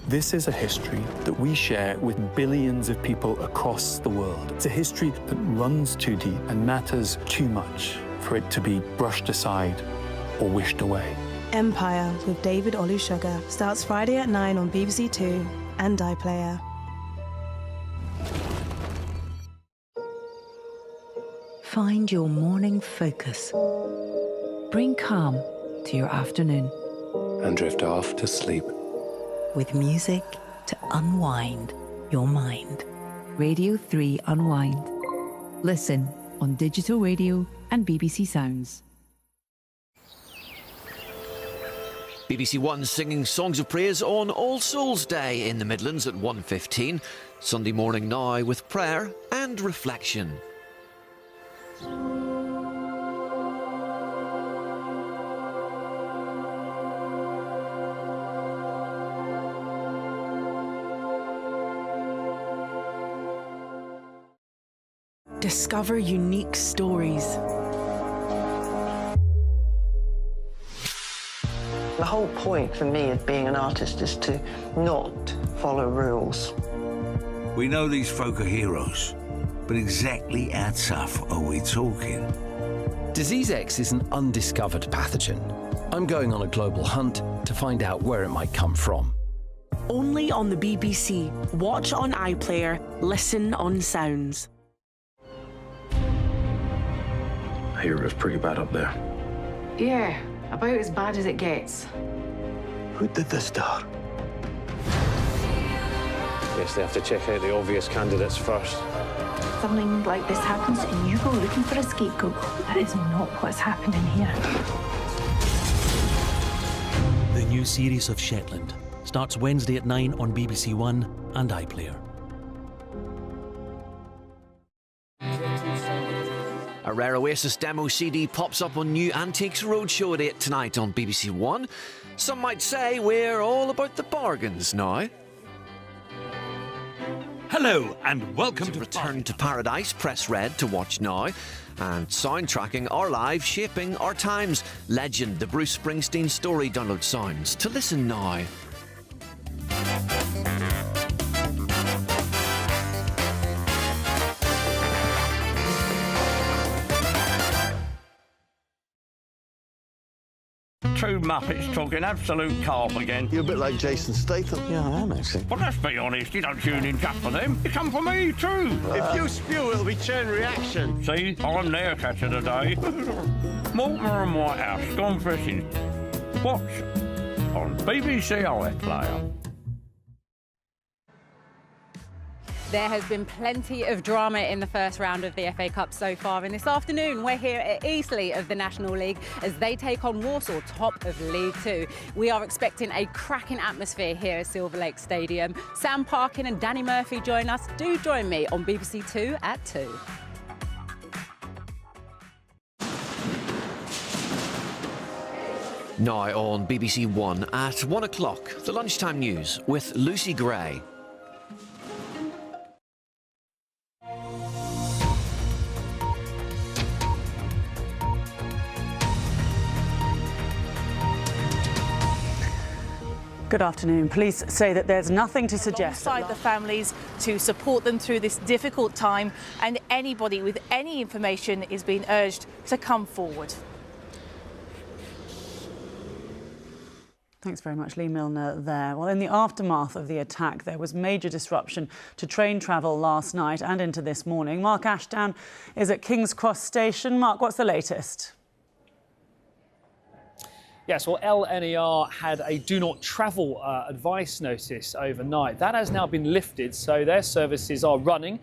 This is a history that we share with billions of people across the world. It's a history that runs too deep and matters too much for it to be brushed aside or wished away. Empire with David Olusoga starts Friday at 9 on BBC Two and iPlayer. Find your morning focus. Bring calm to your afternoon. And drift off to sleep. With music to unwind your mind. Radio 3 Unwind. Listen on digital radio and BBC Sounds. BBC One singing songs of praise on All Souls Day in the Midlands at 1:15. Sunday morning now with prayer and reflection. Discover unique stories. The whole point for me of being an artist is to not follow rules. We know these folk are heroes, but exactly how tough are we talking? Disease X is an undiscovered pathogen. I'm going on a global hunt to find out where it might come from. Only on the BBC. Watch on iPlayer, listen on Sounds. I hear it was pretty bad up there. Yeah, about as bad as it gets. Who did this to her? Guess they have to check out the obvious candidates first. Something like this happens and you go looking for a scapegoat. That is not what's happening here. The new series of Shetland starts Wednesday at 9 on BBC One and iPlayer. A rare Oasis demo CD pops up on New Antiques Roadshow at 8 tonight on BBC One. Some might say we're all about the bargains now. Hello and welcome to Return to Paradise. Press red to watch now. And soundtracking our lives, shaping our times. Legend, the Bruce Springsteen story. Download Sounds to listen now. Two Muppets talking absolute carp again. You're a bit like Jason Statham. Yeah, I am actually. Well, let's be honest, you don't tune in just for them. You come for me too. If you spew, it'll be chain reaction. See, I'm their catcher today. Mortimer and Whitehouse, gone fishing. Watch on BBC iPlayer. There has been plenty of drama in the first round of the FA Cup so far, and this afternoon we're here at Eastleigh of the National League as they take on Walsall, top of League Two. We are expecting a cracking atmosphere here at Silver Lake Stadium. Sam Parkin and Danny Murphy join us. Do join me on BBC Two at 2. Now on BBC One at 1 o'clock, the lunchtime news with Lucy Gray. Good afternoon. Police say that there's nothing to suggest alongside the families to support them through this difficult time, and anybody with any information is being urged to come forward. Thanks very much, Lee Milner there. Well, in the aftermath of the attack, there was major disruption to train travel last night and into this morning. Mark Ashdown is at King's Cross Station. Mark, what's the latest? Yes, well, LNER had a do not travel advice notice overnight. That has now been lifted, so their services are running,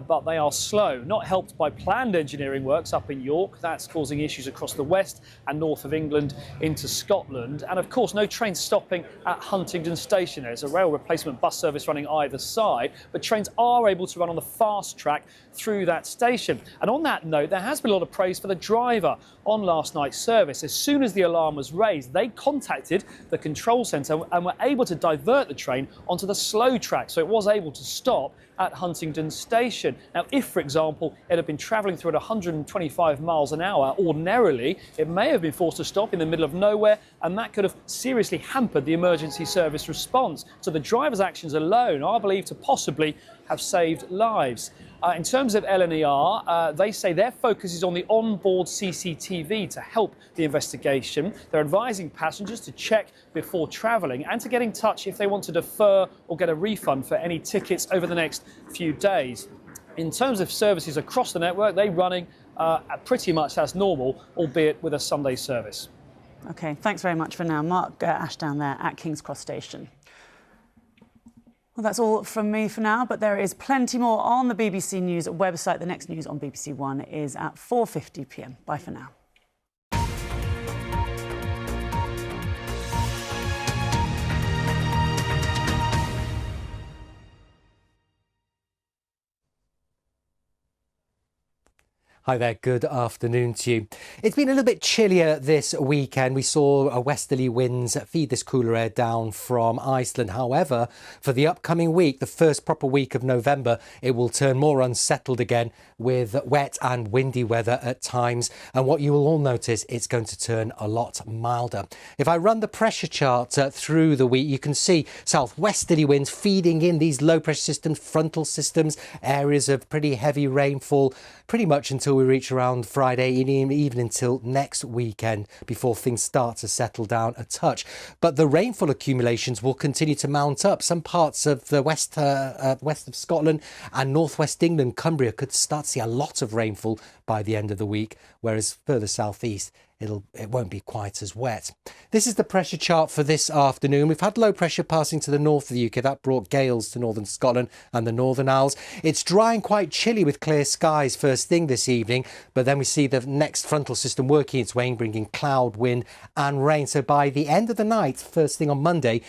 but they are slow, not helped by planned engineering works up in York. That's causing issues across the west and north of England into Scotland. And of course, no trains stopping at Huntingdon Station. There's a rail replacement bus service running either side, but trains are able to run on the fast track through that station. And on that note, there has been a lot of praise for the driver on last night's service. As soon as the alarm was raised, they contacted the control centre and were able to divert the train onto the slow track, so it was able to stop at Huntingdon Station. Now, if, for example, it had been travelling through at 125 miles an hour ordinarily, it may have been forced to stop in the middle of nowhere, and that could have seriously hampered the emergency service response. So the driver's actions alone are believed to possibly have saved lives. In terms of LNER, they say their focus is on the onboard CCTV to help the investigation. They're advising passengers to check before travelling and to get in touch if they want to defer or get a refund for any tickets over the next few days. In terms of services across the network, they're running pretty much as normal, albeit with a Sunday service. OK, thanks very much for now. Mark Ashdown there at King's Cross Station. Well, that's all from me for now, but there is plenty more on the BBC News website. The next news on BBC One is at 4:50 p.m. Bye for now. Hi there, good afternoon to you. It's been a little bit chillier this weekend. We saw westerly winds feed this cooler air down from Iceland. However, for the upcoming week, the first proper week of November, it will turn more unsettled again with wet and windy weather at times. And what you will all notice, it's going to turn a lot milder. If I run the pressure chart through the week, you can see southwesterly winds feeding in these low pressure systems, frontal systems, areas of pretty heavy rainfall, pretty much until we reach around Friday, even until next weekend before things start to settle down a touch. But the rainfall accumulations will continue to mount up. Some parts of the west of Scotland and northwest England, Cumbria, could start to see a lot of rainfall by the end of the week, whereas further southeast, it won't be quite as wet. This is the pressure chart for this afternoon. We've had low pressure passing to the north of the UK. That brought gales to northern Scotland and the Northern Isles. It's dry and quite chilly with clear skies first thing this evening, but then we see the next frontal system working its way, bringing cloud, wind and rain. So by the end of the night, first thing on Monday,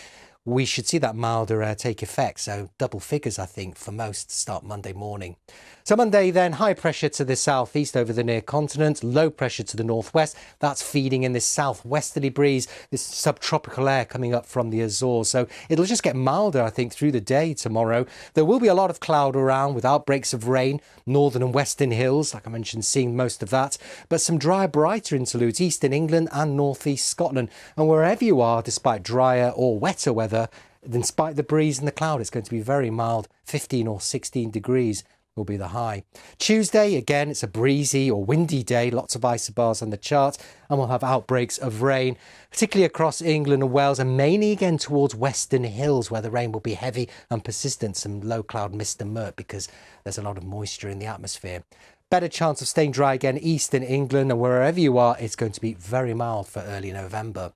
we should see that milder air take effect. So double figures, I think, for most to start Monday morning. So Monday then, high pressure to the southeast over the near continent, low pressure to the northwest. That's feeding in this southwesterly breeze, this subtropical air coming up from the Azores. So it'll just get milder, I think, through the day tomorrow. There will be a lot of cloud around with outbreaks of rain, northern and western hills, like I mentioned, seeing most of that. But some drier, brighter interludes, eastern England and northeast Scotland. And wherever you are, despite drier or wetter weather, despite the breeze and the cloud, it's going to be very mild, 15 or 16 degrees. Will be the high. Tuesday, again, it's a breezy or windy day, lots of isobars on the chart, and we'll have outbreaks of rain, particularly across England and Wales, and mainly again towards western hills where the rain will be heavy and persistent, some low cloud mist and murk because there's a lot of moisture in the atmosphere. Better chance of staying dry again eastern England, and wherever you are, it's going to be very mild for early November.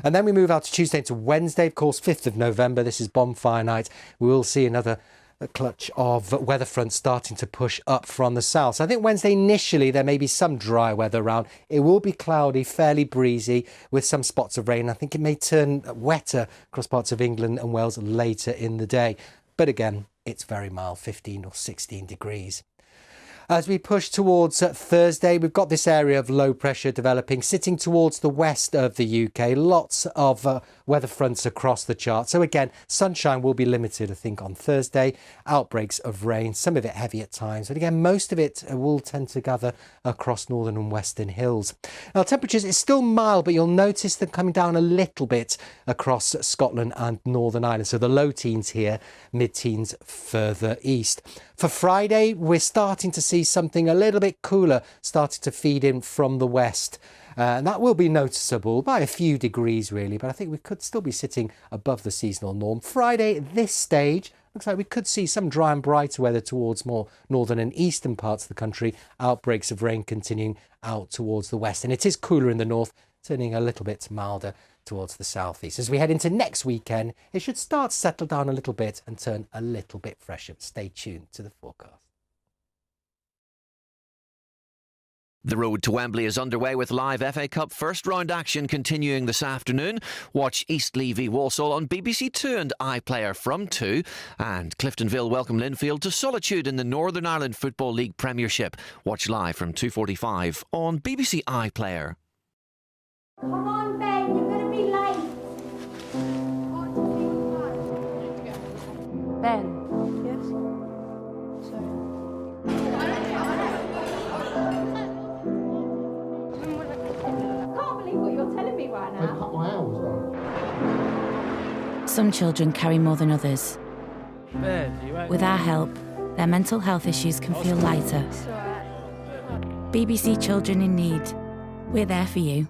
And then we move out to Tuesday into Wednesday, of course, 5th of November. This is bonfire night. We will see another clutch of weather fronts starting to push up from the south. So I think Wednesday initially there may be some dry weather around. It will be cloudy, fairly breezy with some spots of rain. I think it may turn wetter across parts of England and Wales later in the day. But again, it's very mild, 15 or 16 degrees. As we push towards Thursday, we've got this area of low pressure developing, sitting towards the west of the UK. Lots of weather fronts across the chart. So again, sunshine will be limited, I think, on Thursday. Outbreaks of rain, some of it heavy at times. But again, most of it will tend to gather across northern and western hills. Now, temperatures is still mild, but you'll notice them coming down a little bit across Scotland and Northern Ireland. So the low teens here, mid-teens further east. For Friday, we're starting to see something a little bit cooler starting to feed in from the west. And that will be noticeable by a few degrees, really, but I think we could still be sitting above the seasonal norm. Friday, at this stage, looks like we could see some dry and brighter weather towards more northern and eastern parts of the country. Outbreaks of rain continuing out towards the west. And it is cooler in the north, turning a little bit milder towards the southeast. As we head into next weekend, it should start to settle down a little bit and turn a little bit fresher. Stay tuned to the forecast. The road to Wembley is underway with live FA Cup first round action continuing this afternoon. Watch Eastleigh v Walsall on BBC Two and iPlayer from 2. And Cliftonville welcome Linfield to Solitude in the Northern Ireland Football League Premiership. Watch live from 2:45 on BBC iPlayer. Come on, Ben, you're going to be late. Ben. Yes? Some children carry more than others. With our help, their mental health issues can feel lighter. BBC Children in Need. We're there for you.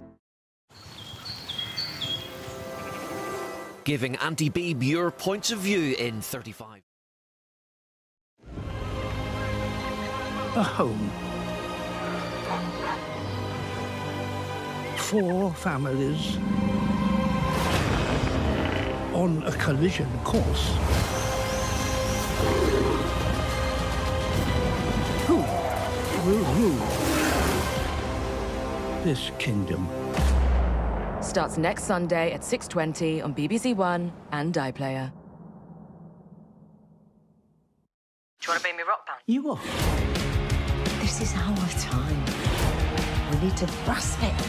Giving Auntie Beeb your points of view in 35. A home. 4 families on a collision course. Who will rule this kingdom? Starts next Sunday at 6:20 on BBC One and iPlayer. Do you want to be me rock band? You are. This is our time. We need to grasp it.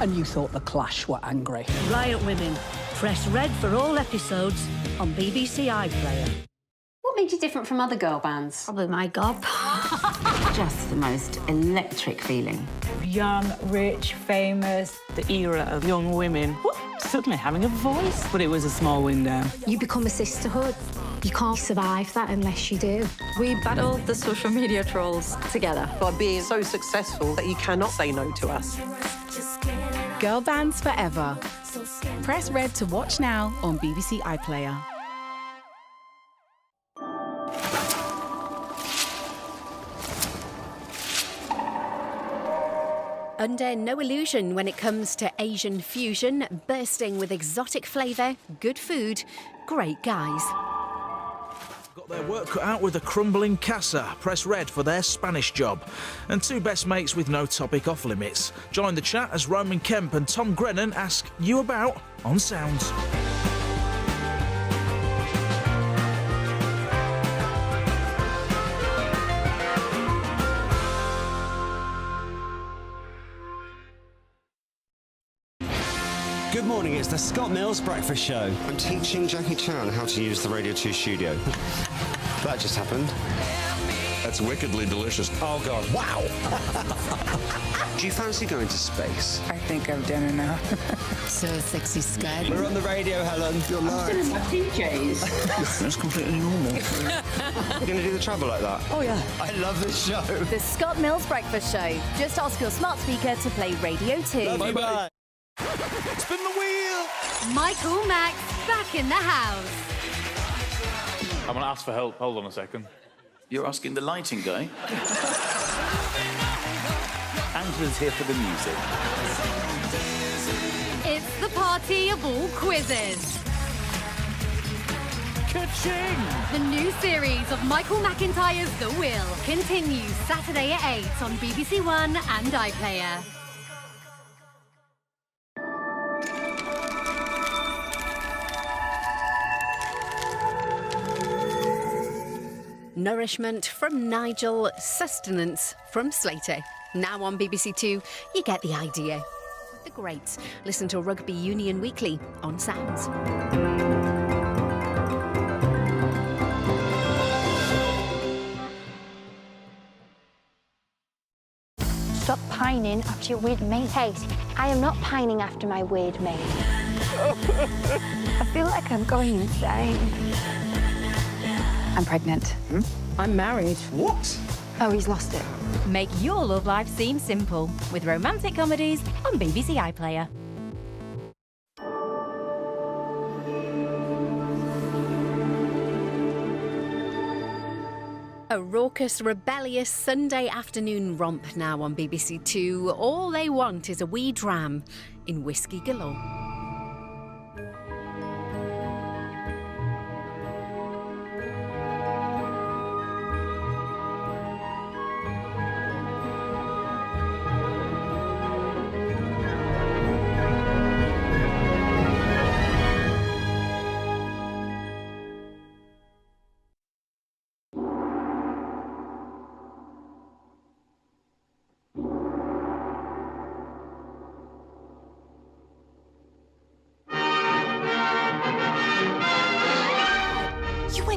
And you thought The Clash were angry. Riot Women. Press red for all episodes on BBC iPlayer. What made you different from other girl bands? Probably my gob. Just the most electric feeling. Young, rich, famous. The era of young women suddenly having a voice. But it was a small window. You become a sisterhood. You can't survive that unless you do. We battled the social media trolls together. By being so successful that you cannot say no to us. Girl bands forever. Press red to watch now on BBC iPlayer. Under no illusion when it comes to Asian fusion, bursting with exotic flavour, good food, great guys. Got their work cut out with a crumbling casa. Press red for their Spanish job. And 2 best mates with no topic off limits. Join the chat as Roman Kemp and Tom Grennan ask you about on Sounds. Good morning, it's the Scott Mills Breakfast Show. I'm teaching Jackie Chan how to use the Radio 2 studio. That just happened. That's wickedly delicious. Oh, God. Wow. Do you fancy going to space? I think I've done enough. So sexy, Scott. We're on the radio, Helen. You're live. I'm still in my PJs. That's completely normal. You're going to do the travel like that? Oh, yeah. I love this show. The Scott Mills Breakfast Show. Just ask your smart speaker to play Radio 2. Bye-bye. Spin the wheel! Michael Max back in the house. I'm going to ask for help. Hold on a second. You're asking the lighting guy? Angela's here for the music. It's the party of all quizzes. Ka-ching! The new series of Michael McIntyre's The Wheel continues Saturday at 8 on BBC One and iPlayer. Nourishment from Nigel, sustenance from Slater. Now on BBC Two, you get the idea. The greats. Listen to Rugby Union Weekly on Sounds. Stop pining after your weird mate. Hey, I am not pining after my weird mate. I feel like I'm going insane. I'm pregnant. I'm married. What? Oh, he's lost it. Make your love life seem simple with romantic comedies on BBC iPlayer. A raucous, rebellious Sunday afternoon romp now on BBC Two. All they want is a wee dram in whiskey galore.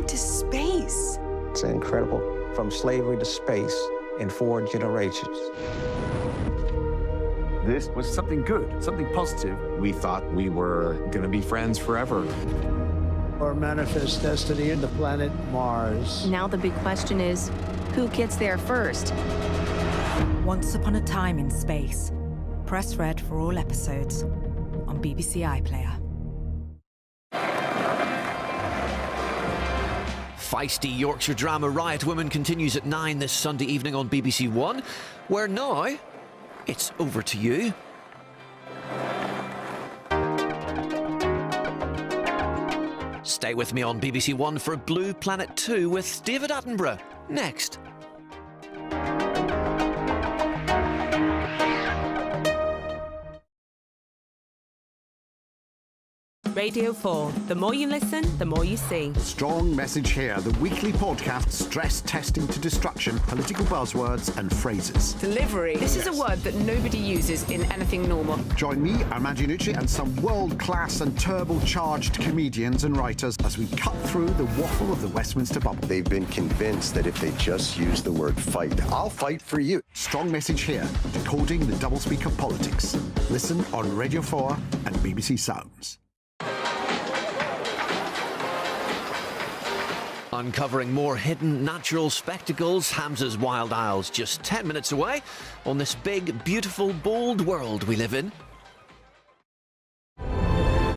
To space. It's incredible. From slavery to space in 4 generations. This was something good, something positive. We thought we were going to be friends forever. Our manifest destiny in the planet Mars. Now the big question is, who gets there first? Once Upon a Time in Space. Press red for all episodes on BBC iPlayer. Feisty Yorkshire drama Riot Women continues at 9 this Sunday evening on BBC One, where now it's over to you. Stay with me on BBC One for Blue Planet 2 with David Attenborough next. Radio 4. The more you listen, the more you see. Strong Message Here, the weekly podcast stress testing to destruction political buzzwords and phrases. Delivery. This is a word that nobody uses in anything normal. Join me, Armando Iannucci, and some world-class and turbo-charged comedians and writers as we cut through the waffle of the Westminster bubble. They've been convinced that if they just use the word fight, I'll fight for you. Strong Message Here, decoding the doublespeak of politics. Listen on Radio 4 and BBC Sounds. Uncovering more hidden natural spectacles, Hamza's Wild Isles, just 10 minutes away on this big, beautiful, bold world we live in.